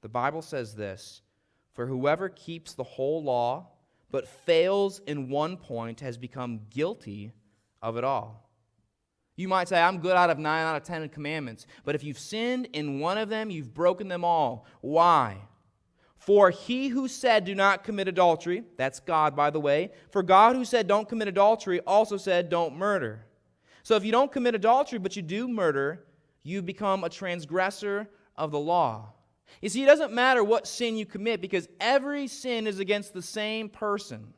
The Bible says this, "For whoever keeps the whole law but fails in one point has become guilty of it all." You might say, I'm good out of 9 out of 10 commandments, but if you've sinned in one of them, you've broken them all. Why? "For he who said, 'Do not commit adultery,'" that's God, by the way, "for God who said, 'Don't commit adultery,' also said, 'Don't murder.'" So if you don't commit adultery, but you do murder, you become a transgressor of the law. You see, it doesn't matter what sin you commit, because every sin is against the same person.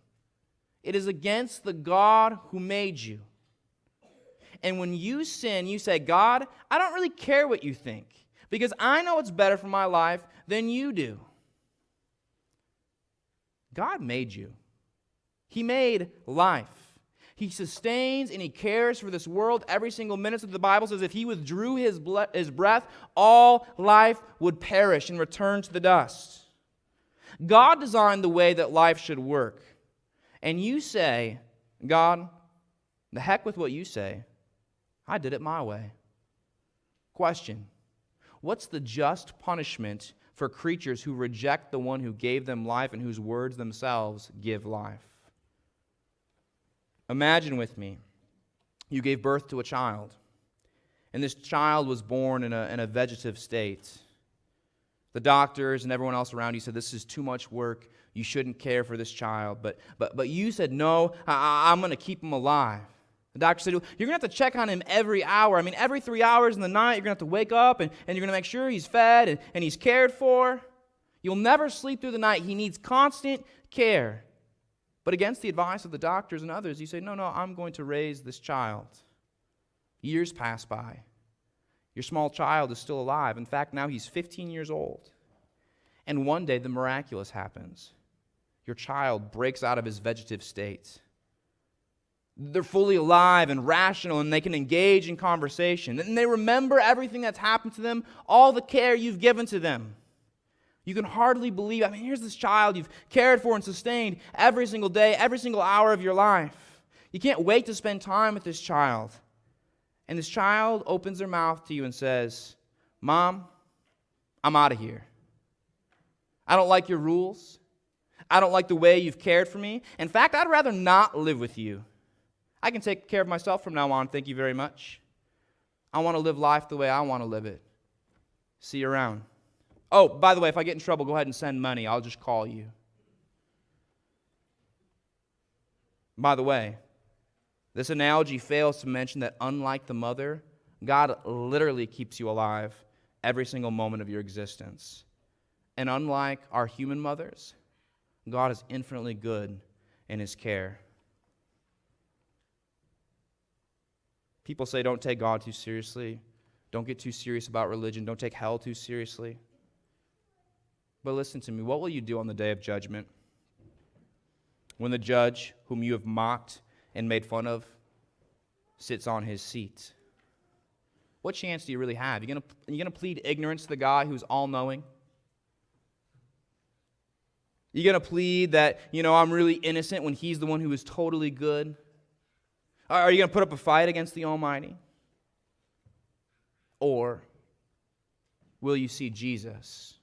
It is against the God who made you. And when you sin, you say, "God, I don't really care what you think, because I know what's better for my life than you do." God made you. He made life. He sustains and He cares for this world every single minute. So the Bible says if He withdrew His breath, all life would perish and return to the dust. God designed the way that life should work. And you say, "God, the heck with what you say. I did it my way." Question: what's the just punishment for creatures who reject the one who gave them life and whose words themselves give life? Imagine with me, you gave birth to a child, and this child was born in a vegetative state. The doctors and everyone else around you said, "This is too much work. You shouldn't care for this child." But you said, "No, I'm going to keep him alive." The doctor said, "You're going to have to check on him every hour. I mean, every 3 hours in the night, you're going to have to wake up, and you're going to make sure he's fed and he's cared for. You'll never sleep through the night. He needs constant care." But against the advice of the doctors and others, you say, no, I'm going to raise this child. Years pass by. Your small child is still alive. In fact, now he's 15 years old. And one day, the miraculous happens. Your child breaks out of his vegetative state. They're fully alive and rational, and they can engage in conversation. And they remember everything that's happened to them, all the care you've given to them. You can hardly believe, here's this child you've cared for and sustained every single day, every single hour of your life. You can't wait to spend time with this child. And this child opens their mouth to you and says, "Mom, I'm out of here. I don't like your rules. I don't like the way you've cared for me. In fact, I'd rather not live with you. I can take care of myself from now on, thank you very much. I want to live life the way I want to live it. See you around. Oh, by the way, if I get in trouble, go ahead and send money. I'll just call you." By the way, this analogy fails to mention that unlike the mother, God literally keeps you alive every single moment of your existence. And unlike our human mothers, God is infinitely good in His care. People say don't take God too seriously. Don't get too serious about religion. Don't take hell too seriously. But listen to me, what will you do on the day of judgment? When the judge, whom you have mocked and made fun of, sits on his seat? What chance do you really have? You going to plead ignorance to the guy who's all-knowing? You going to plead that, I'm really innocent when He's the one who is totally good? Are you going to put up a fight against the Almighty? Or will you see Jesus,